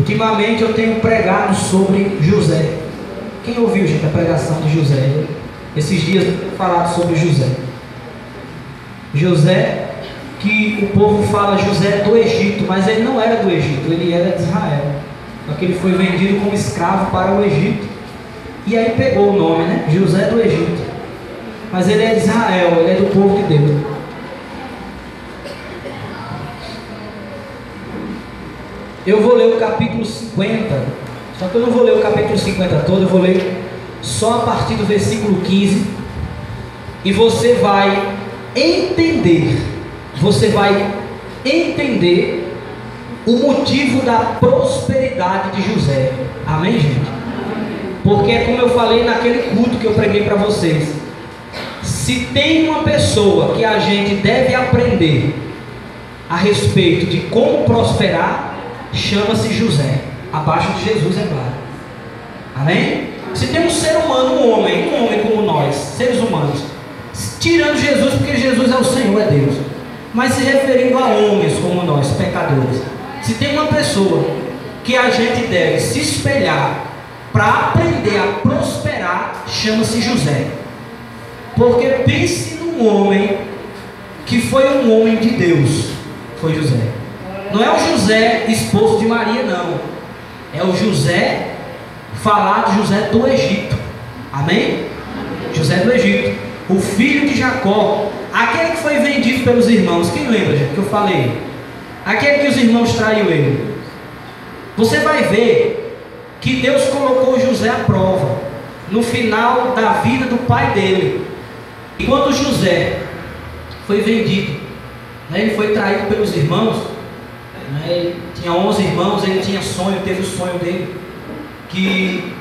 Ultimamente eu tenho pregado sobre José. Quem ouviu, gente, a pregação de José? Esses dias eu tenho falado sobre José. José, que o povo fala José do Egito, mas ele não era do Egito, ele era de Israel. Só que ele foi vendido como escravo para o Egito. E aí pegou o nome, né? José do Egito. Mas ele é de Israel, ele é do povo de Deus. Eu vou ler o capítulo 50, só que eu não vou ler o capítulo 50 todo, eu vou ler só a partir do versículo 15. E você vai entender o motivo da prosperidade de José. Amém, gente? Porque é como eu falei naquele culto que eu preguei para vocês. Se tem uma pessoa que a gente deve aprender a respeito de como prosperar, chama-se José, abaixo de Jesus, é claro. Amém? Se tem um ser humano, um homem como nós, seres humanos, tirando Jesus, porque Jesus é o Senhor, é Deus, mas se referindo a homens como nós, pecadores, se tem uma pessoa que a gente deve se espelhar para aprender a prosperar, chama-se José. Porque pense num homem que foi um homem de Deus, foi José. Não é o José, esposo de Maria, não. É o José, falar de José do Egito. Amém? José do Egito, o filho de Jacó, aquele que foi vendido pelos irmãos. Quem lembra, gente, que eu falei? Aquele que os irmãos traiu ele. Você vai ver que Deus colocou José à prova no final da vida do pai dele. E quando José foi vendido, ele foi traído pelos irmãos. Ele tinha 11 irmãos, ele tinha sonho, teve o sonho dele que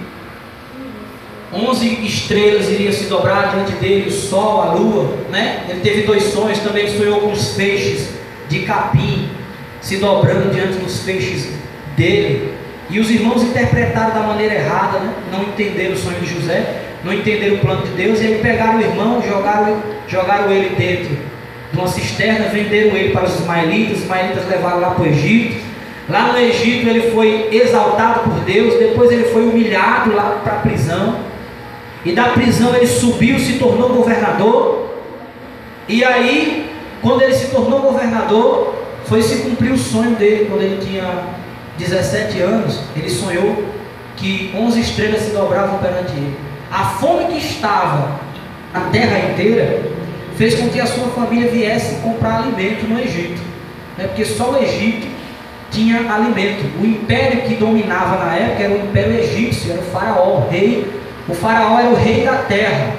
11 estrelas iriam se dobrar diante dele, o sol, a lua, né? Ele teve 2 sonhos também, ele sonhou com os feixes de capim se dobrando diante dos feixes dele. E os irmãos interpretaram da maneira errada, né? Não entenderam o sonho de José, não entenderam o plano de Deus, e aí pegaram o irmão, jogaram ele dentro de uma cisterna, venderam ele para os ismaelitas levaram lá para o Egito. Lá no Egito ele foi exaltado por Deus, depois ele foi humilhado lá para a prisão, e da prisão ele subiu, se tornou governador. E aí, quando ele se tornou governador, foi se cumprir o sonho dele. Quando ele tinha 17 anos, ele sonhou que 11 estrelas se dobravam perante ele. A fome que estava na terra inteira fez com que a sua família viesse comprar alimento no Egito, né? Porque só o Egito tinha alimento. O império que dominava na época era o império egípcio, era o faraó, o rei. O faraó era o rei da terra,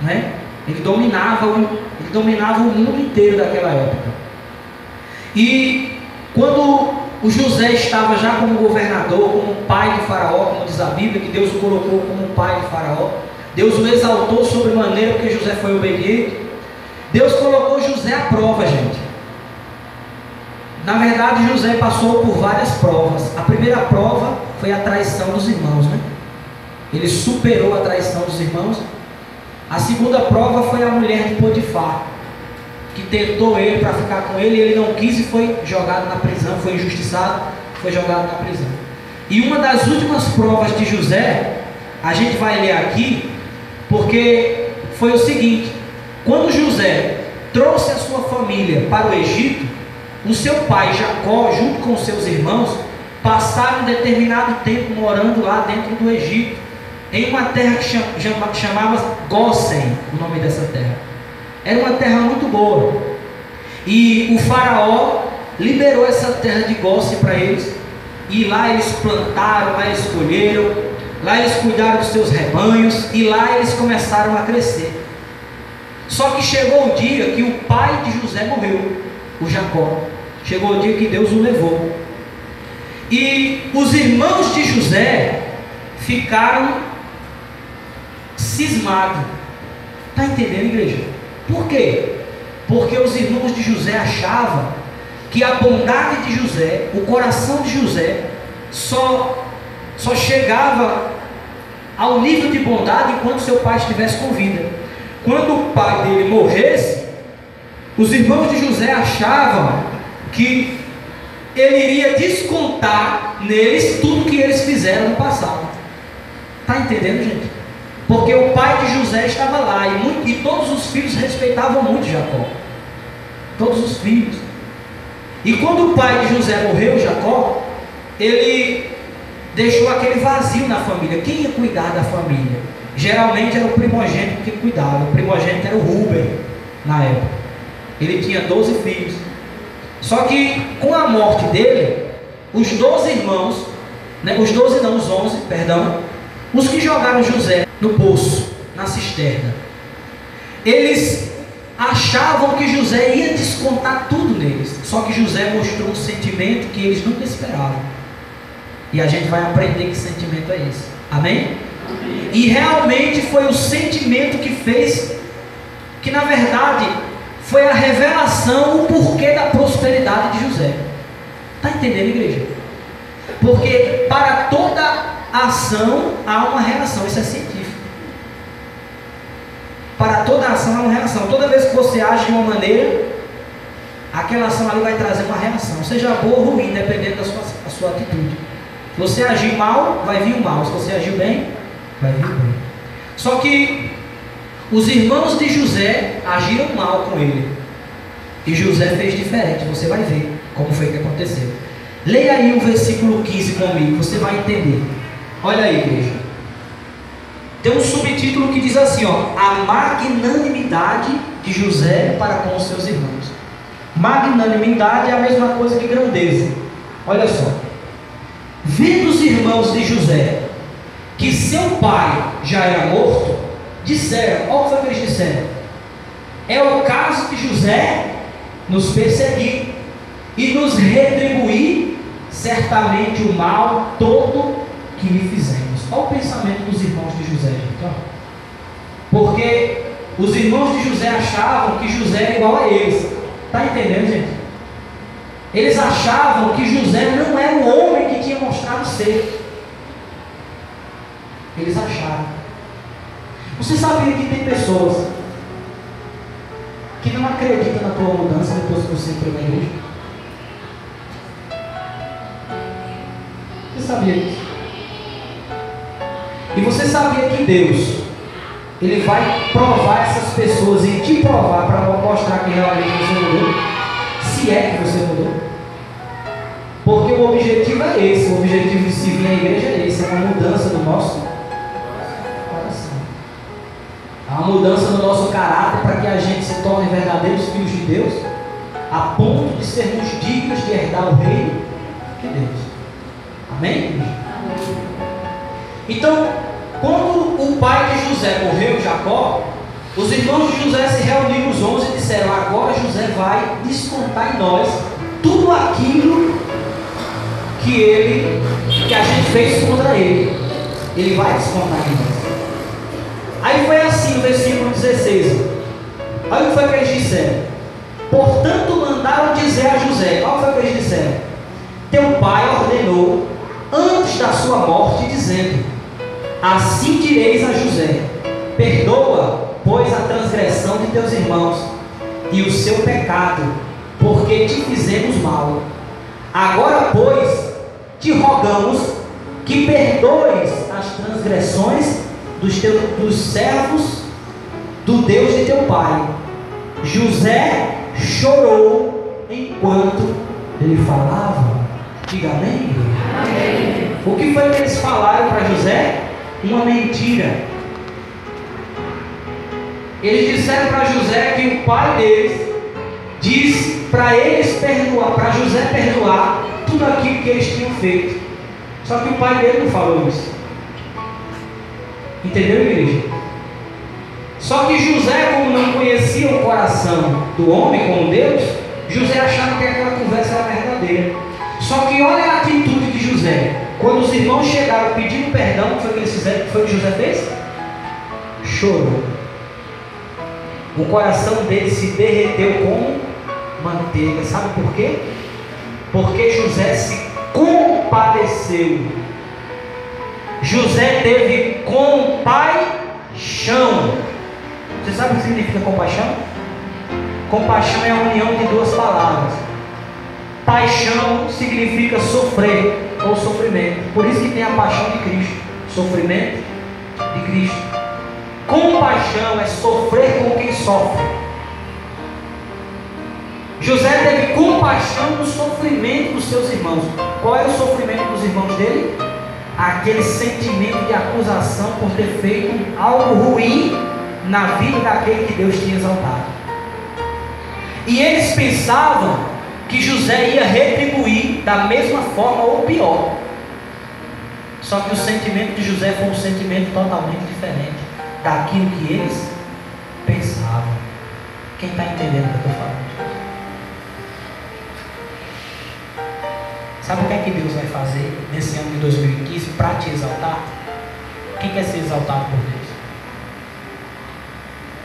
né? Ele dominava o mundo inteiro daquela época. E quando o José estava já como governador, como pai de faraó, como diz a Bíblia, que Deus o colocou como pai de faraó, Deus o exaltou sobremaneira porque José foi obediente. Deus colocou José à prova, gente. Na verdade, José passou por várias provas. A primeira prova foi a traição dos irmãos, né? Ele superou a traição dos irmãos. A segunda prova foi a mulher de Potifar, que tentou ele para ficar com ele, e ele não quis e foi jogado na prisão, foi injustiçado, foi jogado na prisão. E uma das últimas provas de José, a gente vai ler aqui, porque foi o seguinte: quando José trouxe a sua família para o Egito, o seu pai Jacó, junto com seus irmãos, passaram um determinado tempo morando lá dentro do Egito, em uma terra que chamava Gósen, o nome dessa terra. Era uma terra muito boa. E o faraó liberou essa terra de Gósen para eles. E lá eles plantaram, lá eles colheram, lá eles cuidaram dos seus rebanhos, e lá eles começaram a crescer. Só que chegou o dia que o pai de José morreu, o Jacó. Chegou o dia que Deus o levou. E os irmãos de José ficaram cismados. Está entendendo, igreja? Por quê? Porque os irmãos de José achavam que a bondade de José, o coração de José, só chegava ao nível de bondade enquanto seu pai estivesse com vida. Quando o pai dele morresse, os irmãos de José achavam que ele iria descontar neles tudo que eles fizeram no passado. Está entendendo, gente? Porque o pai de José estava lá e todos os filhos respeitavam muito Jacó. Todos os filhos. E quando o pai de José morreu, Jacó, ele deixou aquele vazio na família. Quem ia cuidar da família? Geralmente era o primogênito que cuidava. O primogênito era o Rúben, na época. Ele tinha 12 filhos. Só que com a morte dele, os 12 irmãos, os 11, perdão, os que jogaram José no poço, na cisterna, eles achavam que José ia descontar tudo neles. Só que José mostrou um sentimento que eles nunca esperavam. E a gente vai aprender que sentimento é esse. Amém? Amém. E realmente foi o sentimento que fez, que na verdade foi a revelação, o porquê da prosperidade de José. Está entendendo, igreja? Porque para toda ação há uma reação. Isso é científico. Para toda ação há uma reação. Toda vez que você age de uma maneira, aquela ação ali vai trazer uma reação, seja boa ou ruim, dependendo da sua atitude. Se você agir mal, vai vir o mal. Se você agir bem, vai vir o bem. Só que os irmãos de José agiram mal com ele. E José fez diferente. Você vai ver como foi que aconteceu. Leia aí o versículo 15 comigo, você vai entender. Olha aí, igreja. Tem um subtítulo que diz assim, ó: a magnanimidade de José para com os seus irmãos. Magnanimidade é a mesma coisa que grandeza. Olha só. Vendo os irmãos de José que seu pai já era morto, disseram, olha o que foi que eles disseram: é o caso de José nos perseguir e nos retribuir certamente o mal todo que lhe fizemos. Olha o pensamento dos irmãos de José, gente. Porque os irmãos de José achavam que José era igual a eles. Está entendendo, gente? Eles achavam que José não era o homem que tinha mostrado ser. Eles acharam. Você sabia que tem pessoas que não acreditam na tua mudança depois que você entrou na igreja? Você sabia disso? E você sabia que Deus, Ele vai provar essas pessoas e te provar para mostrar que realmente você mudou? Se é que você mudou. Porque o objetivo é esse, o objetivo de se vir na igreja é esse, é uma mudança do nosso coração. É uma mudança do nosso caráter para que a gente se torne verdadeiros filhos de Deus, a ponto de sermos dignos de herdar o reino de Deus. Amém? Então, quando o pai de José morreu, Jacó, os irmãos de José se reuniram os 11 e disseram: agora José vai descontar em nós tudo aquilo que a gente fez contra ele. Ele vai descontar em nós. Aí foi assim, o versículo 16. Olha o que foi que eles disseram. Portanto mandaram dizer a José. Olha o que foi que eles disseram. Teu pai ordenou antes da sua morte, dizendo: assim direis a José: perdoa, pois, a transgressão de teus irmãos e o seu pecado, porque te fizemos mal. Agora, pois, te rogamos que perdoes as transgressões dos servos do Deus de teu pai. José chorou enquanto ele falava. Diga amém? Amém. O que foi que eles falaram para José? Uma mentira. Eles disseram para José que o pai deles disse para eles perdoar, para José perdoar tudo aquilo que eles tinham feito. Só que o pai dele não falou isso. Entendeu, igreja? Só que José, como não conhecia o coração do homem como Deus, José achava que aquela conversa era verdadeira. Só que olha a atitude de José. Quando os irmãos chegaram pedindo perdão, o que foi que eles fizeram? O que foi que José fez? Chorou. O coração dele se derreteu como manteiga. Sabe por quê? Porque José se compadeceu. José teve compaixão. Você sabe o que significa compaixão? Compaixão é a união de duas palavras. Paixão significa sofrer. ou sofrimento. Por isso que tem a paixão de Cristo. Sofrimento de Cristo. Compaixão é sofrer com quem sofre. José teve compaixão no sofrimento dos seus irmãos. Qual era o sofrimento dos irmãos dele? Aquele sentimento de acusação por ter feito algo ruim na vida daquele que Deus tinha exaltado. E eles pensavam que José ia retribuir da mesma forma ou pior. Só que o sentimento de José foi um sentimento totalmente diferente daquilo que eles pensavam. Quem está entendendo o que eu estou falando? Sabe o que é que Deus vai fazer nesse ano de 2015 para te exaltar? Quem quer ser exaltado por Deus?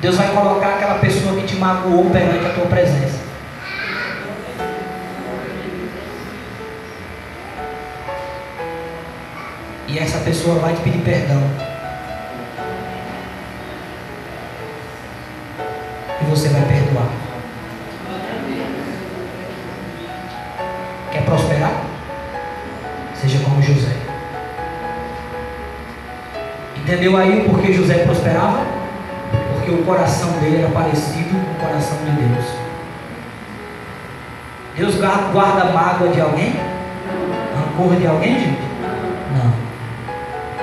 Deus vai colocar aquela pessoa que te magoou perante a tua presença. E essa pessoa vai te pedir perdão. E você vai perdoar. Quer prosperar? Seja como José. Entendeu aí o porquê José prosperava? Porque o coração dele era parecido com o coração de Deus. Deus guarda mágoa de alguém? Rancor de alguém, gente? Não.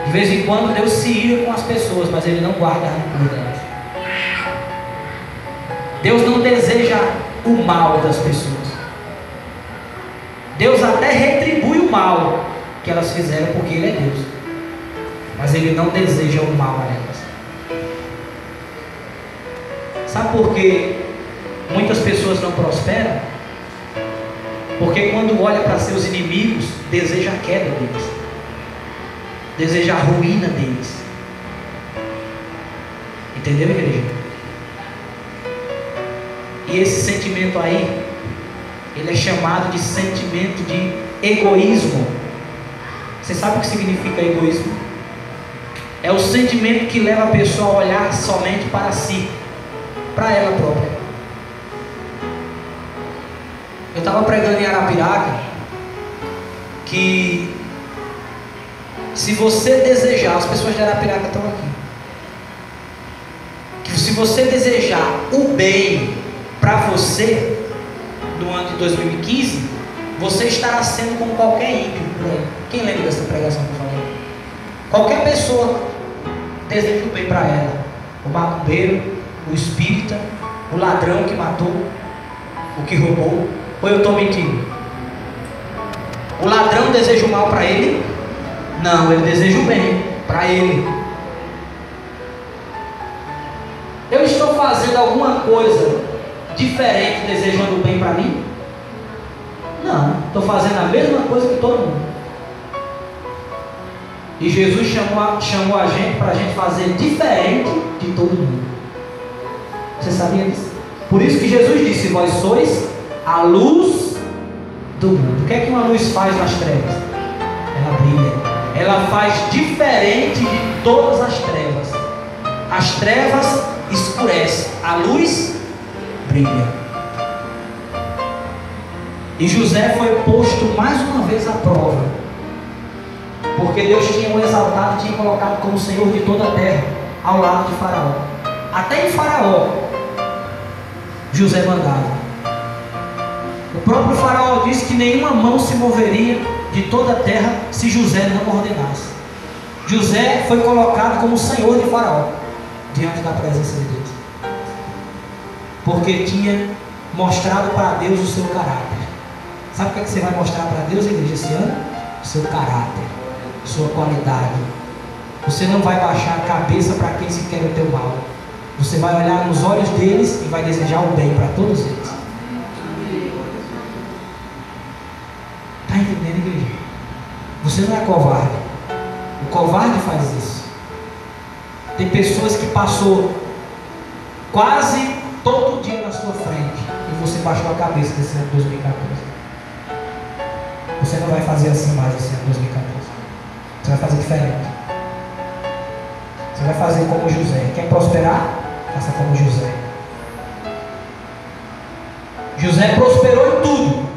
De vez em quando Deus se ira com as pessoas, mas Ele não guarda rancor delas. Deus não deseja o mal das pessoas. Deus até retribui o mal que elas fizeram porque Ele é Deus. Mas Ele não deseja o mal a elas. Sabe por que muitas pessoas não prosperam? Porque quando olha para seus inimigos, deseja a queda deles. Deseja a ruína deles. Entendeu, igreja? E esse sentimento aí, ele é chamado de sentimento de egoísmo. Você sabe o que significa egoísmo? É o sentimento que leva a pessoa a olhar somente para si, para ela própria. Eu estava pregando em Arapiraca que se você desejar, as pessoas de Arapiraca estão aqui, que se você desejar o bem para você no ano de 2015, você estará sendo como qualquer ímpio por aí. Quem lembra dessa pregação que eu falei? Qualquer pessoa deseja o bem para ela. O macumbeiro, o espírita, o ladrão que matou, o que roubou. Ou eu estou mentindo? O ladrão deseja o mal para ele? Não, ele deseja o bem para ele. Eu estou fazendo alguma coisa diferente desejando o bem para mim? Não, estou fazendo a mesma coisa que todo mundo. E Jesus chamou a gente para a gente fazer diferente de todo mundo. Você sabia disso? Por isso que Jesus disse: vós sois a luz do mundo. O que é que uma luz faz nas trevas? Ela brilha. Ela faz diferente de todas as trevas. As trevas escurecem, a luz brilha. E José foi posto mais uma vez à prova, porque Deus tinha o exaltado, tinha colocado como Senhor de toda a terra, ao lado de Faraó. Até em Faraó José mandava. O próprio Faraó disse que nenhuma mão se moveria de toda a terra se José não ordenasse. José foi colocado como Senhor de Faraó, diante da presença de Deus, porque tinha mostrado para Deus o seu caráter. Sabe o que é que você vai mostrar para Deus, igreja, esse ano? O seu caráter, sua qualidade. Você não vai baixar a cabeça para aqueles que querem o teu mal. Você vai olhar nos olhos deles e vai desejar o bem para todos eles. Está entendendo, igreja? Você não é covarde. O covarde faz isso. Tem pessoas que passou quase todo dia na sua frente e você baixou a cabeça desse ano de 2014. Você não vai fazer assim mais esse ano de 2014. Você vai fazer diferente. Você vai fazer como José. Quer prosperar? Faça como José. José prosperou em tudo.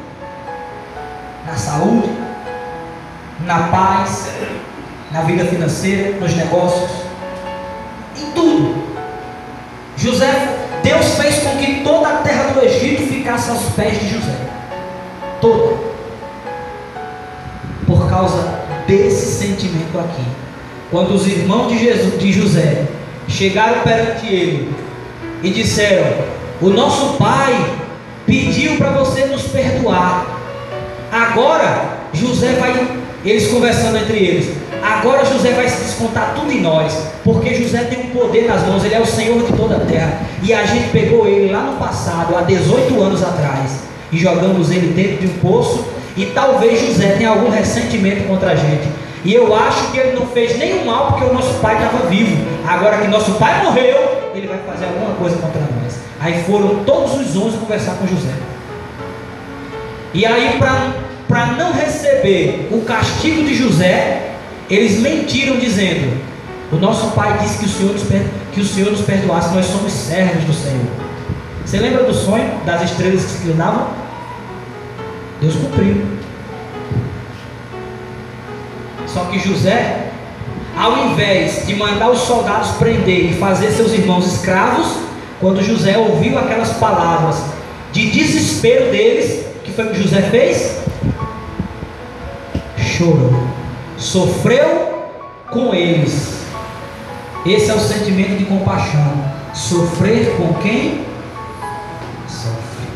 Na saúde, na paz, na vida financeira, nos negócios, em tudo. Deus fez com que toda a terra do Egito ficasse aos pés de José. Toda. Por causa desse sentimento aqui. Quando os irmãos de José chegaram perante ele e disseram: o nosso pai pediu para você nos perdoar. Agora José vai, eles conversando entre eles, agora José vai se descontar tudo em nós, porque José tem um poder nas mãos, ele é o Senhor de toda a terra, e a gente pegou ele lá no passado, há 18 anos atrás, e jogamos ele dentro de um poço, e talvez José tenha algum ressentimento contra a gente, e eu acho que ele não fez nenhum mal, porque o nosso pai estava vivo. Agora que nosso pai morreu, ele vai fazer alguma coisa contra nós. Aí foram todos os 11 conversar com José, e aí para não receber o castigo de José, eles mentiram dizendo: o nosso pai disse que o Senhor nos perdoasse, nós somos servos do Senhor. Você lembra do sonho das estrelas que se inclinavam? Deus cumpriu. Só que José, ao invés de mandar os soldados prender e fazer seus irmãos escravos, quando José ouviu aquelas palavras de desespero deles, o que foi que José fez? Chorou, sofreu com eles. Esse é o sentimento de compaixão. Sofrer com quem sofre.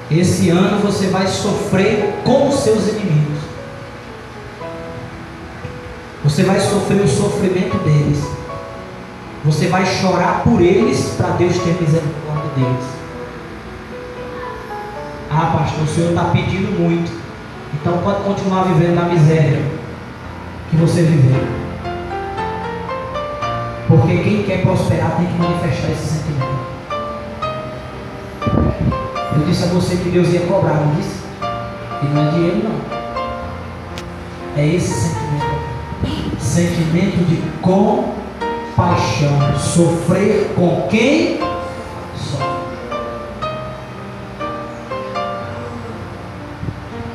Esse ano você vai sofrer com os seus inimigos. Você vai sofrer o sofrimento deles. Você vai chorar por eles, para Deus ter misericórdia deles. Ah, pastor, o senhor está pedindo muito, então pode continuar vivendo na miséria que você viveu, porque quem quer prosperar tem que manifestar esse sentimento. Eu disse a você que Deus ia cobrar, não disse? E não é dinheiro não, é esse sentimento de compaixão, sofrer com quem sofre.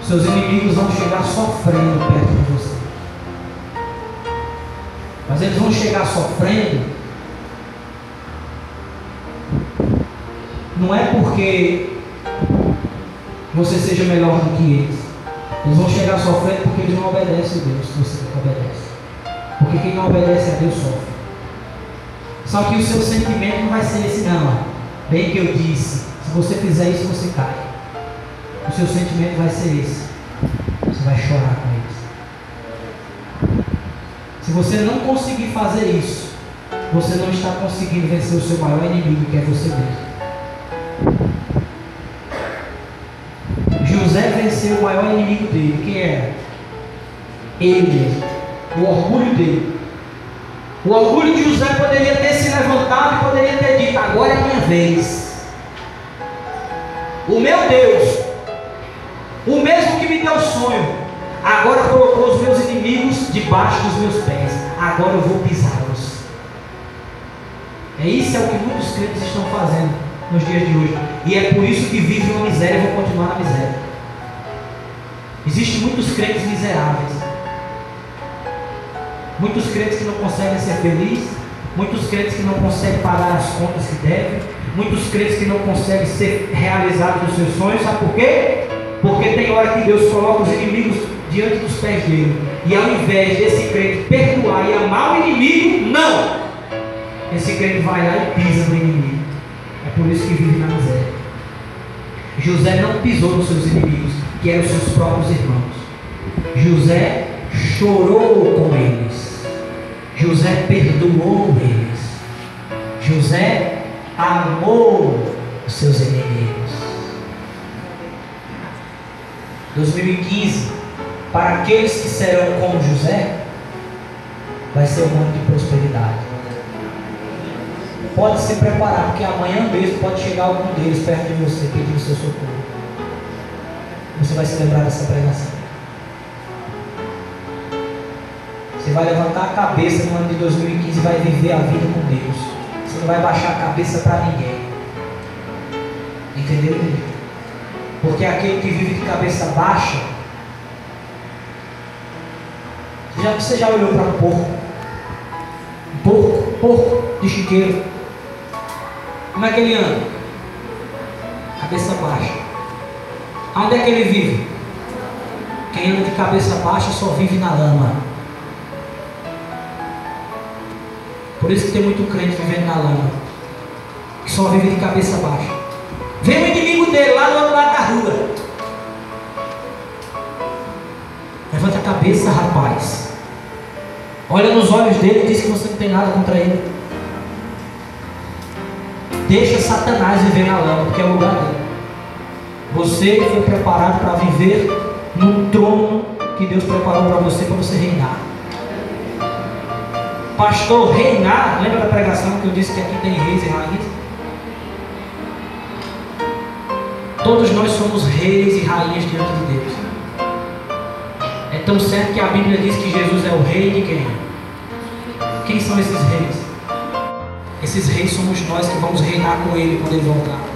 Seus inimigos vão chegar sofrendo perto de você, mas eles vão chegar sofrendo não é porque você seja melhor do que eles. Eles vão chegar sofrendo porque eles não obedecem a Deus, se você não obedece. Porque quem não obedece a Deus sofre. Só que o seu sentimento não vai ser esse não. Bem que eu disse, se você fizer isso você cai. O seu sentimento vai ser esse. Você vai chorar com eles. Se você não conseguir fazer isso, você não está conseguindo vencer o seu maior inimigo, que é você mesmo. José venceu o maior inimigo dele. Quem era? Ele mesmo. O orgulho dele. O orgulho de José poderia ter se levantado e poderia ter dito: agora é a minha vez. O meu Deus, o mesmo que me deu o sonho, agora colocou os meus inimigos debaixo dos meus pés. Agora eu vou pisá-los. Isso é o que muitos crentes estão fazendo nos dias de hoje. E é por isso que vivem uma miséria e vão continuar na miséria. Existem muitos crentes miseráveis. Muitos crentes que não conseguem ser felizes. Muitos crentes que não conseguem pagar as contas que devem. Muitos crentes que não conseguem ser realizados nos seus sonhos. Sabe por quê? Porque tem hora que Deus coloca os inimigos diante dos pés dele. E ao invés desse crente perdoar e amar o inimigo, não! Esse crente vai lá e pisa no inimigo. É por isso que vive na miséria. José não pisou nos seus inimigos, que eram os seus próprios irmãos. José chorou com eles. José perdoou eles. José amou os seus inimigos. 2015, para aqueles que serão como José, vai ser um ano de prosperidade. Pode se preparar, porque amanhã mesmo pode chegar algum deles perto de você pedindo seu socorro. Você vai se lembrar dessa pregação. Você vai levantar a cabeça no ano de 2015 e vai viver a vida com Deus. Você não vai baixar a cabeça para ninguém. Entendeu? Porque aquele que vive de cabeça baixa Você já olhou para um porco? Porco de chiqueiro. Como é que ele anda? Cabeça baixa. Onde é que ele vive? Quem anda de cabeça baixa só vive na lama. Por isso que tem muito crente vivendo na lama, que só vive de cabeça baixa. Vem o inimigo dele lá do outro lado da rua. Levanta a cabeça, rapaz. Olha nos olhos dele e diz que você não tem nada contra ele. Deixa Satanás viver na lama, porque é o lugar dele. Você foi preparado para viver no trono que Deus preparou para você reinar. Pastor, reinar, lembra da pregação que eu disse que aqui tem reis e rainhas? Todos nós somos reis e rainhas diante de Deus. É tão certo que a Bíblia diz que Jesus é o rei de quem? Quem são esses reis? Esses reis somos nós que vamos reinar com Ele quando Ele voltar.